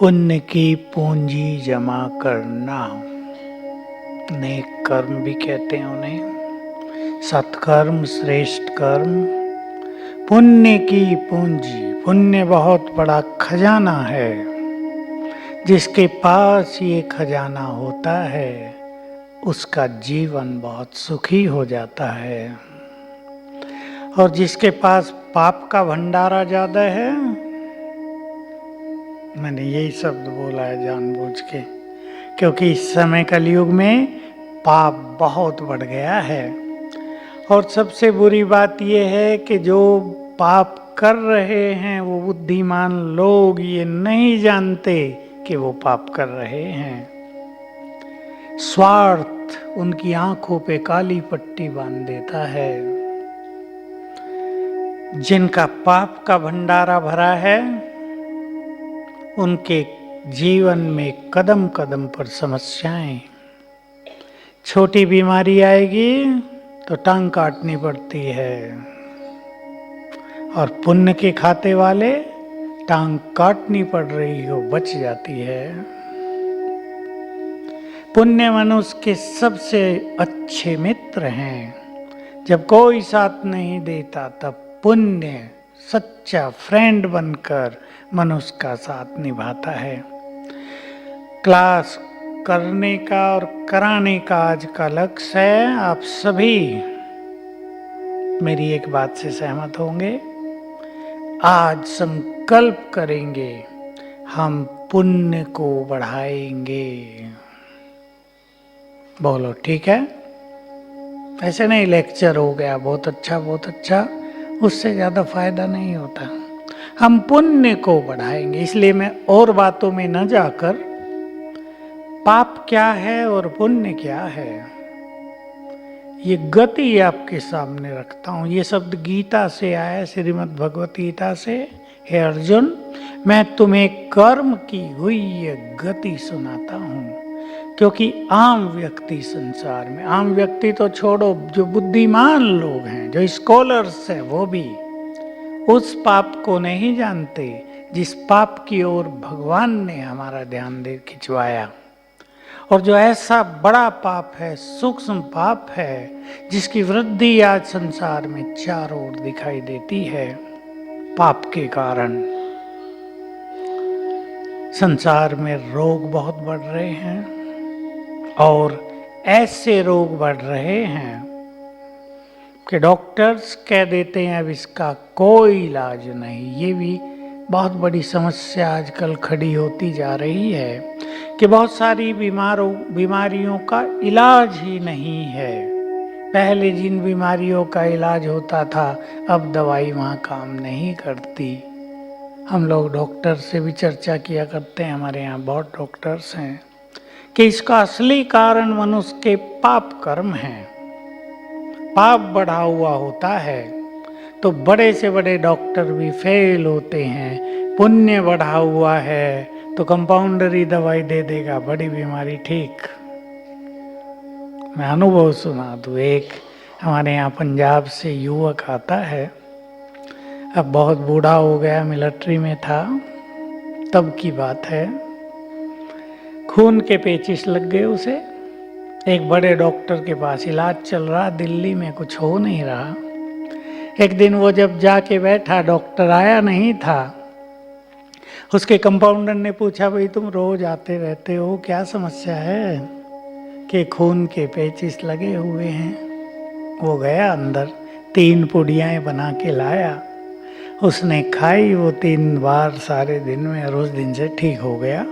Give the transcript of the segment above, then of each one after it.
पुण्य की पूंजी जमा करना, नेक कर्म भी कहते हैं उन्हें। सत्कर्म, श्रेष्ठ कर्म, पुण्य की पूंजी। पुण्य बहुत बड़ा खजाना है। जिसके पास ये खजाना होता है उसका जीवन बहुत सुखी हो जाता है। और जिसके पास पाप का भंडारा ज्यादा है, मैंने यही शब्द बोला है जानबूझ के, क्योंकि इस समय कलयुग में पाप बहुत बढ़ गया है। और सबसे बुरी बात यह है कि जो पाप कर रहे हैं वो बुद्धिमान लोग ये नहीं जानते कि वो पाप कर रहे हैं। स्वार्थ उनकी आंखों पे काली पट्टी बांध देता है। जिनका पाप का भंडारा भरा है उनके जीवन में कदम कदम पर समस्याएं। छोटी बीमारी आएगी तो टांग काटनी पड़ती है, और पुण्य के खाते वाले टांग काटनी पड़ रही हो बच जाती है। पुण्य मनुष्य के सबसे अच्छे मित्र हैं। जब कोई साथ नहीं देता तब पुण्य सच्चा फ्रेंड बनकर मनुष्य का साथ निभाता है। क्लास करने का और कराने का आज का लक्ष्य है। आप सभी मेरी एक बात से सहमत होंगे। आज संकल्प करेंगे, हम पुण्य को बढ़ाएंगे। बोलो ठीक है? ऐसे नहीं लेक्चर हो गया बहुत अच्छा बहुत अच्छा, उससे ज्यादा फायदा नहीं होता। हम पुण्य को बढ़ाएंगे। इसलिए मैं और बातों में न जाकर पाप क्या है और पुण्य क्या है ये गति आपके सामने रखता हूं। ये शब्द गीता से आया, श्रीमद् भगवत गीता से। हे अर्जुन, मैं तुम्हें कर्म की हुई ये गति सुनाता हूं, क्योंकि आम व्यक्ति संसार में, आम व्यक्ति तो छोड़ो, जो बुद्धिमान लोग हैं, जो स्कॉलर्स हैं, वो भी उस पाप को नहीं जानते जिस पाप की ओर भगवान ने हमारा ध्यान दे खिंचवाया। और जो ऐसा बड़ा पाप है, सूक्ष्म पाप है, जिसकी वृद्धि आज संसार में चारों ओर दिखाई देती है। पाप के कारण संसार में रोग बहुत बढ़ रहे हैं, और ऐसे रोग बढ़ रहे हैं कि डॉक्टर्स कह देते हैं अब इसका कोई इलाज नहीं। ये भी बहुत बड़ी समस्या आजकल खड़ी होती जा रही है कि बहुत सारी बीमारियों का इलाज ही नहीं है। पहले जिन बीमारियों का इलाज होता था अब दवाई वहाँ काम नहीं करती। हम लोग डॉक्टर से भी चर्चा किया करते हैं, हमारे यहाँ बहुत डॉक्टर्स हैं, कि इसका असली कारण मनुष्य के पाप कर्म हैं। पाप बढ़ा हुआ होता है तो बड़े से बड़े डॉक्टर भी फेल होते हैं। पुण्य बढ़ा हुआ है तो कंपाउंडर ही दवाई दे देगा, बड़ी बीमारी ठीक। मैं अनुभव सुना दूं। एक हमारे यहाँ पंजाब से युवक आता है, अब बहुत बूढ़ा हो गया, मिलिट्री में था, तब की बात है। खून के पेचिश लग गए उसे। एक बड़े डॉक्टर के पास इलाज चल रहा, दिल्ली में कुछ हो नहीं रहा। एक दिन वो जब जाके बैठा, डॉक्टर आया नहीं था। उसके कंपाउंडर ने पूछा, भाई तुम रोज आते रहते हो, क्या समस्या है? कि खून के पेचिश लगे हुए हैं। वो गया अंदर, 3 पुड़ियाँ बना के लाया, उसने खाई। वो 3 बार सारे दिन में, और उस दिन से ठीक हो गया।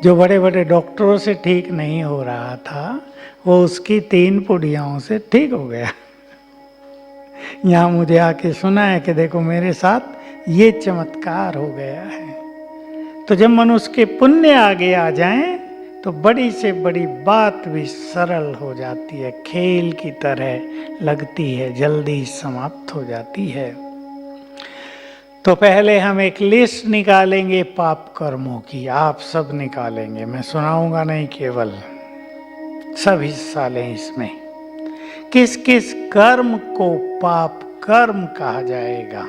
जो बड़े बड़े डॉक्टरों से ठीक नहीं हो रहा था वो उसकी 3 पुड़ियाओं से ठीक हो गया। यहाँ मुझे आके सुना है कि देखो मेरे साथ ये चमत्कार हो गया है। तो जब मनुष्य के पुण्य आगे आ जाएं तो बड़ी से बड़ी बात भी सरल हो जाती है, खेल की तरह लगती है, जल्दी समाप्त हो जाती है। तो पहले हम एक लिस्ट निकालेंगे पाप कर्मों की। आप सब निकालेंगे, मैं सुनाऊंगा नहीं, केवल सब हिस्सा लें इसमें। किस किस कर्म को पाप कर्म कहा जाएगा?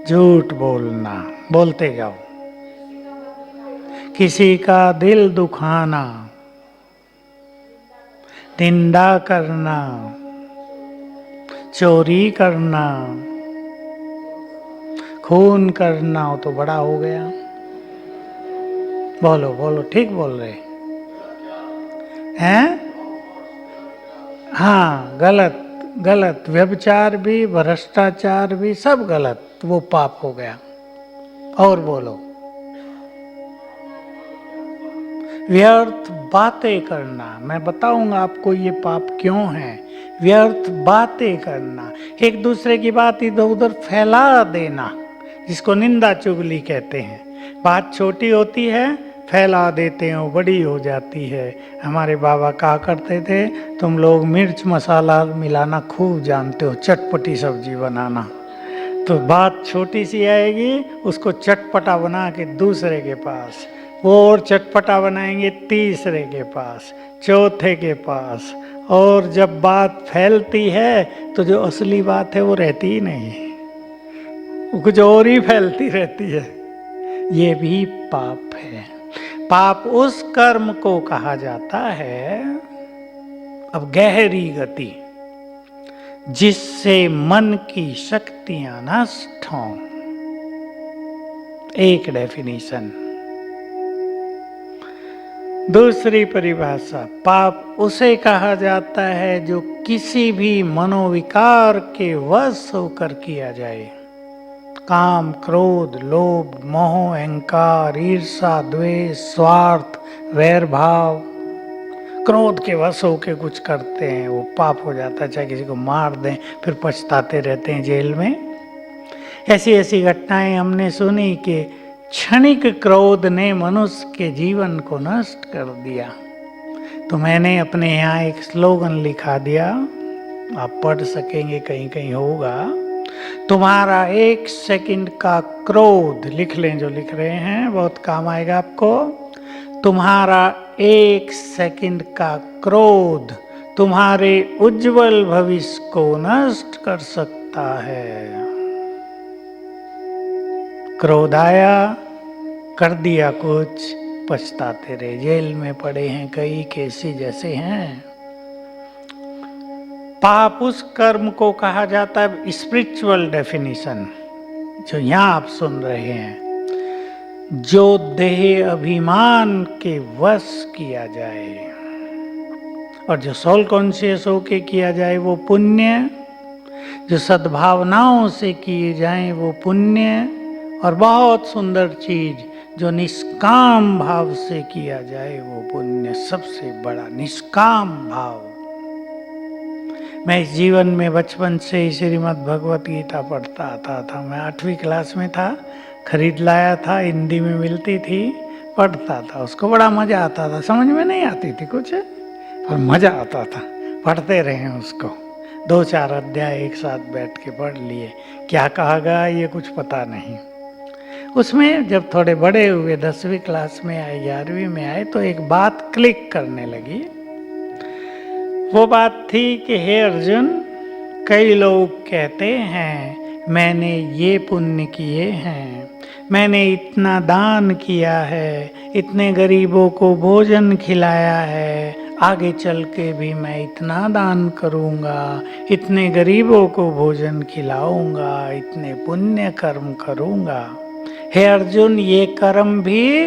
झूठ बोलना, बोलते जाओ। किसी का दिल दुखाना, निंदा करना, चोरी करना, खून करना, हो तो बड़ा हो गया। बोलो बोलो, ठीक बोल रहे हैं? हाँ, गलत गलत, व्यभिचार भी, भ्रष्टाचार भी, सब गलत, वो पाप हो गया। और बोलो, व्यर्थ बातें करना, मैं बताऊंगा आपको ये पाप क्यों है। व्यर्थ बातें करना, एक दूसरे की बात इधर उधर फैला देना, जिसको निंदा चुगली कहते हैं। बात छोटी होती है, फैला देते हैं, वो बड़ी हो जाती है। हमारे बाबा कहा करते थे, तुम लोग मिर्च मसाला मिलाना खूब जानते हो, चटपटी सब्जी बनाना। तो बात छोटी सी आएगी, उसको चटपटा बना के दूसरे के पास, वो और चटपटा बनाएंगे तीसरे के पास, चौथे के पास, और जब बात फैलती है तो जो असली बात है वो रहती ही नहीं, वो कुछ और ही फैलती रहती है। ये भी पाप है। पाप उस कर्म को कहा जाता है, अब गहरी गति, जिससे मन की शक्तियां नष्ट हों। एक डेफिनेशन। दूसरी परिभाषा, पाप उसे कहा जाता है जो किसी भी मनोविकार के वश होकर किया जाए। काम, क्रोध, लोभ, मोह, अहंकार, ईर्षा, द्वेष, स्वार्थ, वैर भाव, क्रोध के वश होके कुछ करते हैं, वो पाप हो जाता है। चाहे किसी को मार दें, फिर पछताते रहते हैं जेल में। ऐसी ऐसी घटनाएं हमने सुनी कि क्षणिक क्रोध ने मनुष्य के जीवन को नष्ट कर दिया। तो मैंने अपने यहाँ एक स्लोगन लिखा दिया, आप पढ़ सकेंगे, कहीं कहीं होगा। तुम्हारा 1 सेकंड का क्रोध, लिख लें जो लिख रहे हैं, बहुत काम आएगा आपको। तुम्हारा 1 सेकंड का क्रोध तुम्हारे उज्जवल भविष्य को नष्ट कर सकता है। क्रोध आया, कर दिया कुछ, पछताते रहे, जेल में पड़े हैं, कई केसी जैसे हैं। पाप उस कर्म को कहा जाता है, स्पिरिचुअल डेफिनेशन जो यहाँ आप सुन रहे हैं, जो देह अभिमान के वश किया जाए, और जो सोल कॉन्शियस होके किया जाए वो पुण्य, जो सद्भावनाओं से किए जाएं वो पुण्य, और बहुत सुंदर चीज जो निष्काम भाव से किया जाए वो पुण्य, सबसे बड़ा निष्काम भाव। मैं इस जीवन में बचपन से ही श्रीमद् भगवत गीता पढ़ता आता था। मैं 8वीं क्लास में था, खरीद लाया था, हिंदी में मिलती थी, पढ़ता था, उसको बड़ा मजा आता था। समझ में नहीं आती थी कुछ, पर मजा आता था, पढ़ते रहे उसको। 2-4 अध्याय एक साथ बैठ के पढ़ लिए। क्या कहा गया ये कुछ पता नहीं। उसमें जब थोड़े बड़े हुए, 10वीं क्लास में आए, 11वीं में आए, तो एक बात क्लिक करने लगी। वो बात थी कि हे अर्जुन, कई लोग कहते हैं मैंने ये पुण्य किए हैं, मैंने इतना दान किया है, इतने गरीबों को भोजन खिलाया है, आगे चल के भी मैं इतना दान करूँगा, इतने गरीबों को भोजन खिलाऊंगा, इतने पुण्य कर्म करूँगा। हे अर्जुन, ये कर्म भी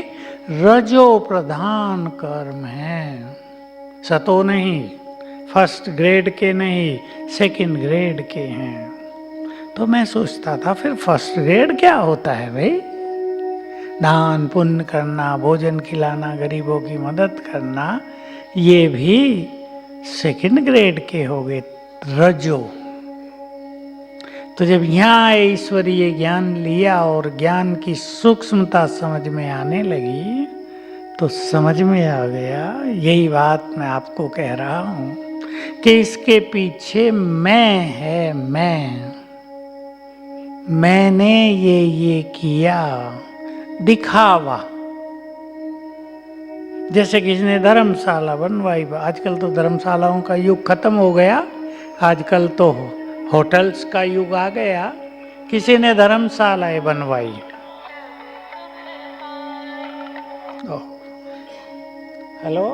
रजो प्रधान कर्म हैं, सतो नहीं, फर्स्ट ग्रेड के नहीं, सेकंड ग्रेड के हैं। तो मैं सोचता था फिर फर्स्ट ग्रेड क्या होता है भाई? दान पुण्य करना, भोजन खिलाना, गरीबों की मदद करना, ये भी सेकंड ग्रेड के हो गए, रजो। तो जब यहाँ ईश्वरीय ज्ञान लिया और ज्ञान की सूक्ष्मता समझ में आने लगी, तो समझ में आ गया, यही बात मैं आपको कह रहा हूँ कि इसके पीछे मैं है, मैंने ये किया, दिखावा। जैसे किसी ने धर्मशाला बनवाई, आजकल तो धर्मशालाओं का युग खत्म हो गया, आजकल तो होटल्स का युग आ गया किसी ने धर्मशालाएं बनवाई। हेलो,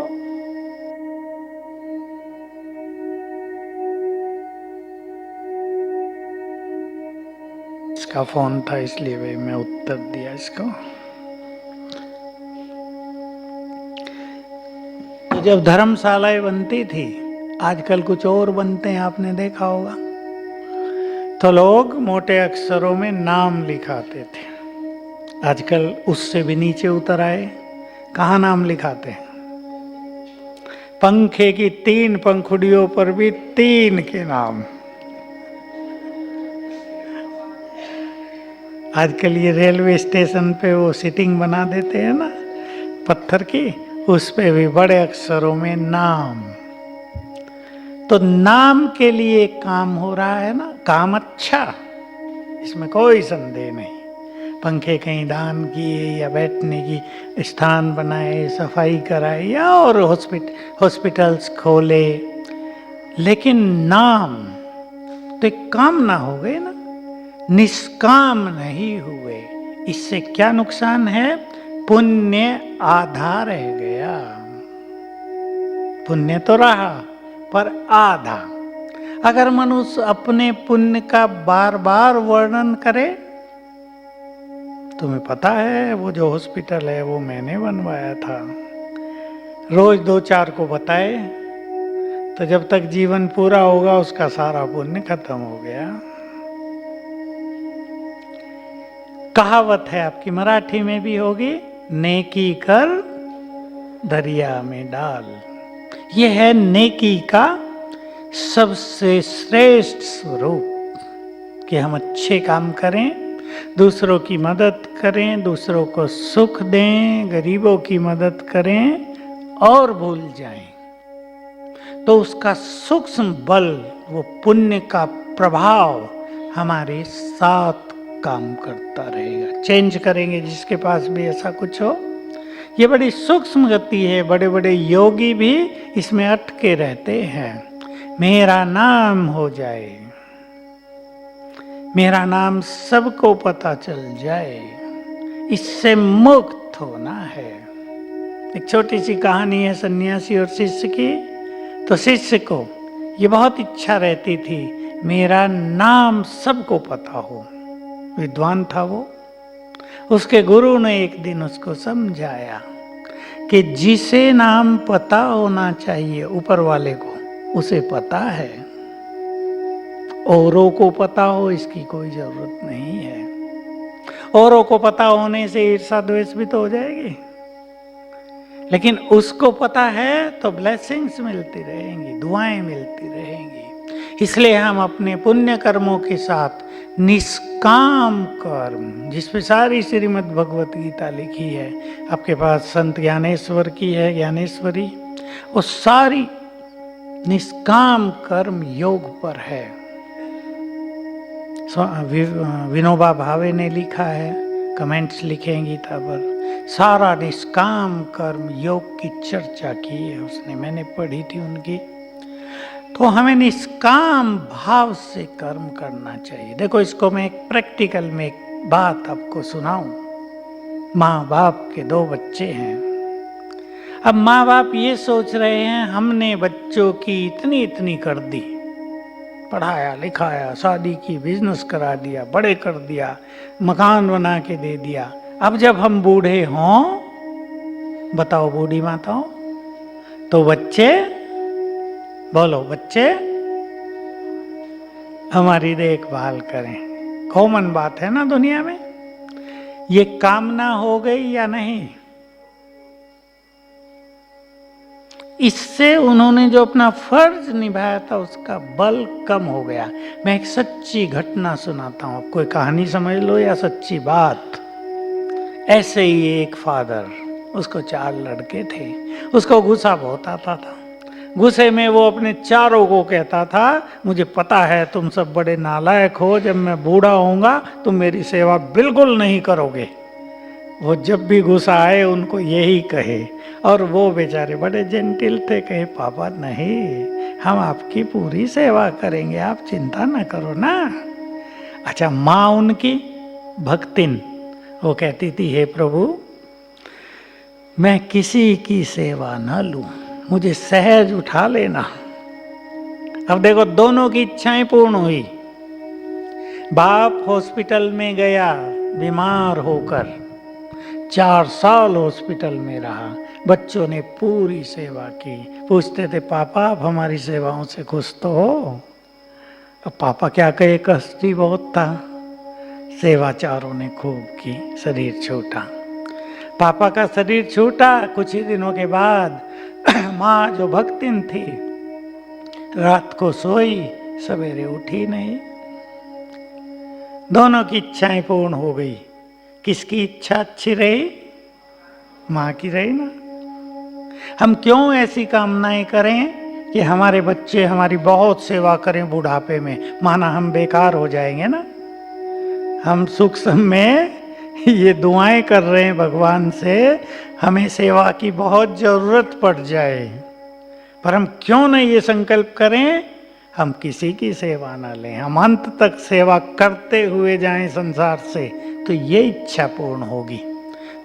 इसका फोन था इसलिए भाई मैं उत्तर दिया इसको। तो जब धर्मशालाएं बनती थी, आजकल कुछ और बनते हैं, आपने देखा होगा, तो लोग मोटे अक्षरों में नाम लिखाते थे। आजकल उससे भी नीचे उतर आए, कहाँ नाम लिखाते हैं? पंखे की 3 पंखुड़ियों पर भी 3 के नाम। आजकल ये रेलवे स्टेशन पे वो सीटिंग बना देते हैं ना पत्थर की, उस पे भी बड़े अक्षरों में नाम। तो नाम के लिए काम हो रहा है ना, काम अच्छा, इसमें कोई संदेह नहीं। पंखे कहीं दान किए या बैठने की स्थान बनाए, सफाई कराए या और हॉस्पिटल्स खोले, लेकिन नाम तो एक काम ना हो गए ना, निष्काम नहीं हुए। इससे क्या नुकसान है? पुण्य आधा रह गया। पुण्य तो रहा पर आधा। अगर मनुष्य अपने पुण्य का बार बार वर्णन करे, तुम्हें पता है वो जो हॉस्पिटल है वो मैंने बनवाया था, रोज 2-4 को बताए, तो जब तक जीवन पूरा होगा उसका सारा पुण्य खत्म हो गया। कहावत है आपकी मराठी में भी होगी, नेकी कर दरिया में डाल। यह है नेकी का सबसे श्रेष्ठ स्वरूप, कि हम अच्छे काम करें, दूसरों की मदद करें, दूसरों को सुख दें, गरीबों की मदद करें और भूल जाएं, तो उसका सूक्ष्म बल, वो पुण्य का प्रभाव हमारे साथ काम करता रहेगा। चेंज करेंगे जिसके पास भी ऐसा कुछ हो। ये बड़ी सूक्ष्म गति है, बड़े बड़े योगी भी इसमें अटके रहते हैं। मेरा नाम हो जाए, मेरा नाम सबको पता चल जाए, इससे मुक्त होना है। एक छोटी सी कहानी है सन्यासी और शिष्य की। तो शिष्य को ये बहुत इच्छा रहती थी, मेरा नाम सबको पता हो। विद्वान था वो। उसके गुरु ने एक दिन उसको समझाया कि जिसे नाम पता होना चाहिए ऊपर वाले को, उसे पता है, औरों को पता हो इसकी कोई जरूरत नहीं है। औरों को पता होने से ईर्ष्या द्वेष भी तो हो जाएगी, लेकिन उसको पता है तो ब्लेसिंग्स मिलती रहेंगी, दुआएं मिलती रहेंगी। इसलिए हम अपने पुण्य कर्मों के साथ निष्काम कर्म, जिसपे सारी श्रीमद् भगवत गीता लिखी है, आपके पास संत ज्ञानेश्वर की है, ज्ञानेश्वरी, वो सारी निष्काम कर्म योग पर है। विनोबा भावे ने लिखा है, कमेंट्स लिखे हैं गीता पर, सारा निष्काम कर्म योग की चर्चा की है उसने, मैंने पढ़ी थी उनकी। तो हमें निष्काम भाव से कर्म करना चाहिए। देखो, इसको मैं एक प्रैक्टिकल में एक बात आपको सुनाऊं। माँ बाप के 2 बच्चे हैं। अब माँ बाप ये सोच रहे हैं, हमने बच्चों की इतनी इतनी कर दी, पढ़ाया लिखाया, शादी की, बिजनेस करा दिया, बड़े कर दिया, मकान बना के दे दिया, अब जब हम बूढ़े हों, बताओ बूढ़ी माताओं, तो बच्चे, बोलो बच्चे हमारी देखभाल करें। कॉमन बात है ना दुनिया में। ये कामना हो गई या नहीं? इससे उन्होंने जो अपना फर्ज निभाया था उसका बल कम हो गया। मैं एक सच्ची घटना सुनाता हूँ, कोई कहानी समझ लो या सच्ची बात। ऐसे ही एक फादर, उसको 4 लड़के थे, उसको गुस्सा बहुत आता था। गुस्से में वो अपने चारों को कहता था, मुझे पता है तुम सब बड़े नालायक हो, जब मैं बूढ़ा होऊंगा तुम मेरी सेवा बिल्कुल नहीं करोगे। वो जब भी गुस्सा आए उनको यही कहे, और वो बेचारे बड़े जेंटिल थे, कहे पापा नहीं, हम आपकी पूरी सेवा करेंगे, आप चिंता ना करो ना। अच्छा, माँ उनकी भक्तिन, वो कहती थी हे प्रभु मैं किसी की सेवा न लूं, मुझे सहज उठा लेना। अब देखो दोनों की इच्छाएं पूर्ण हुई। बाप हॉस्पिटल में गया बीमार होकर, 4 साल हॉस्पिटल में रहा, बच्चों ने पूरी सेवा की। पूछते थे पापा आप हमारी सेवाओं से खुश तो हो? अब पापा क्या कहे, कष्ट बहुत था। सेवाचारों ने खूब की, शरीर छूटा। पापा का शरीर छूटा, कुछ ही दिनों के बाद माँ जो भक्तिन थी रात को सोई, सवेरे उठी नहीं। दोनों की इच्छाएं पूर्ण हो गई। किसकी इच्छा अच्छी रही? माँ की रही ना। हम क्यों ऐसी कामनाएं करें कि हमारे बच्चे हमारी बहुत सेवा करें बुढ़ापे में, माना हम बेकार हो जाएंगे ना। हम सूक्ष्म में ये दुआएं कर रहे हैं भगवान से, हमें सेवा की बहुत जरूरत पड़ जाए, पर हम क्यों नहीं ये संकल्प करें हम किसी की सेवा ना लें, हम अंत तक सेवा करते हुए जाएं संसार से, तो ये इच्छा पूर्ण होगी।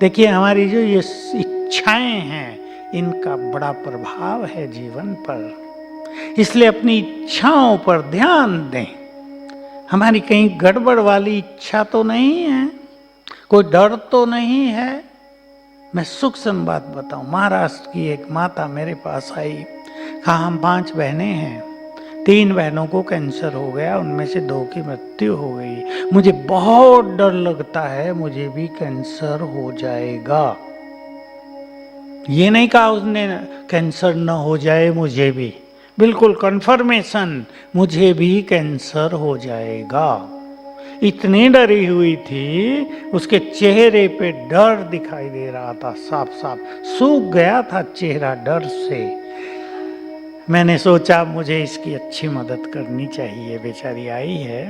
देखिए हमारी जो ये इच्छाएं हैं इनका बड़ा प्रभाव है जीवन पर, इसलिए अपनी इच्छाओं पर ध्यान दें। हमारी कहीं गड़बड़ वाली इच्छा तो नहीं है, कोई डर तो नहीं है। मैं सूक्ष्म बात बताऊं, महाराष्ट्र की एक माता मेरे पास आई, कहा हम 5 बहनें हैं, 3 बहनों को कैंसर हो गया, उनमें से 2 की मृत्यु हो गई, मुझे बहुत डर लगता है मुझे भी कैंसर हो जाएगा। ये नहीं कहा उसने कैंसर न हो जाए मुझे भी, बिल्कुल कंफर्मेशन मुझे भी कैंसर हो जाएगा। इतनी डरी हुई थी, उसके चेहरे पे डर दिखाई दे रहा था, साफ साफ सूख गया था चेहरा डर से। मैंने सोचा मुझे इसकी अच्छी मदद करनी चाहिए, बेचारी आई है।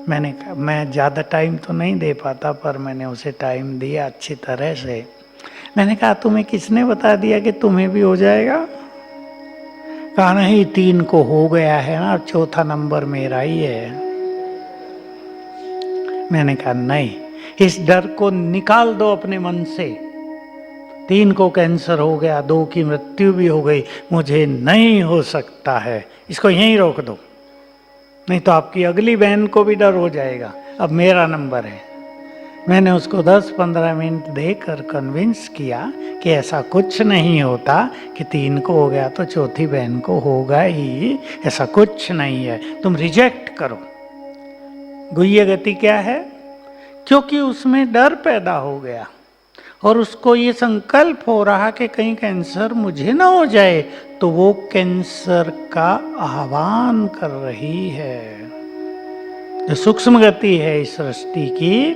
मैंने कहा मैं ज़्यादा टाइम तो नहीं दे पाता, पर मैंने उसे टाइम दिया अच्छी तरह से। मैंने कहा तुम्हें किसने बता दिया कि तुम्हें भी हो जाएगा? कहा नहीं 3 को हो गया है ना, 4था नंबर मेरा ही है। मैंने कहा नहीं, इस डर को निकाल दो अपने मन से। 3 को कैंसर हो गया, 2 की मृत्यु भी हो गई, मुझे नहीं हो सकता है, इसको यहीं रोक दो, नहीं तो आपकी अगली बहन को भी डर हो जाएगा। अब मेरा नंबर है। मैंने उसको 10-15 मिनट देकर कन्विंस किया कि ऐसा कुछ नहीं होता कि 3 को हो गया तो 4थी बहन को होगा ही, ऐसा कुछ नहीं है, तुम रिजेक्ट करो। गुह्य गति क्या है? क्योंकि उसमें डर पैदा हो गया और उसको ये संकल्प हो रहा कि कहीं कैंसर मुझे ना हो जाए, तो वो कैंसर का आह्वान कर रही है। जो सूक्ष्म गति है इस सृष्टि की,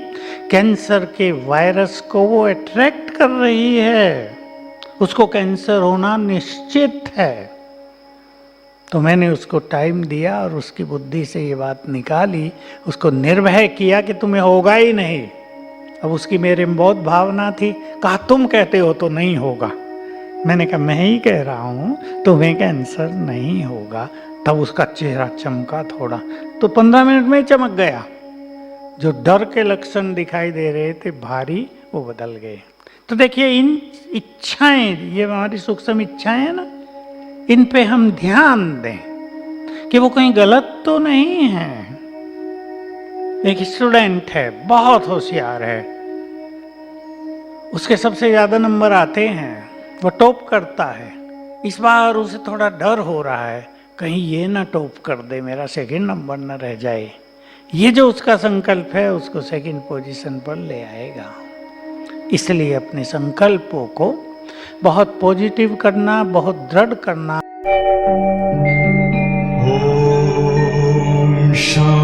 कैंसर के वायरस को वो अट्रैक्ट कर रही है, उसको कैंसर होना निश्चित है। तो मैंने उसको टाइम दिया और उसकी बुद्धि से ये बात निकाली, उसको निर्भय किया कि तुम्हें होगा ही नहीं। अब उसकी मेरे में बहुत भावना थी, कहा तुम कहते हो तो नहीं होगा। मैंने कहा मैं ही कह रहा हूँ तुम्हें कैंसर नहीं होगा। तब उसका चेहरा चमका थोड़ा, तो 15 मिनट में चमक गया। जो डर के लक्षण दिखाई दे रहे थे भारी, वो बदल गए। तो देखिए इन इच्छाएं, ये हमारी सूक्ष्म इच्छाएं हैं ना, इन पे हम ध्यान दें कि वो कहीं गलत तो नहीं है। एक स्टूडेंट है, बहुत होशियार है, उसके सबसे ज्यादा नंबर आते हैं, वो टॉप करता है। इस बार उसे थोड़ा डर हो रहा है, कहीं ये ना टॉप कर दे, मेरा 2nd नंबर ना रह जाए। ये जो उसका संकल्प है उसको 2nd पोजीशन पर ले आएगा। इसलिए अपने संकल्पों को बहुत पॉजिटिव करना, बहुत दृढ़ करना। ओम शांति।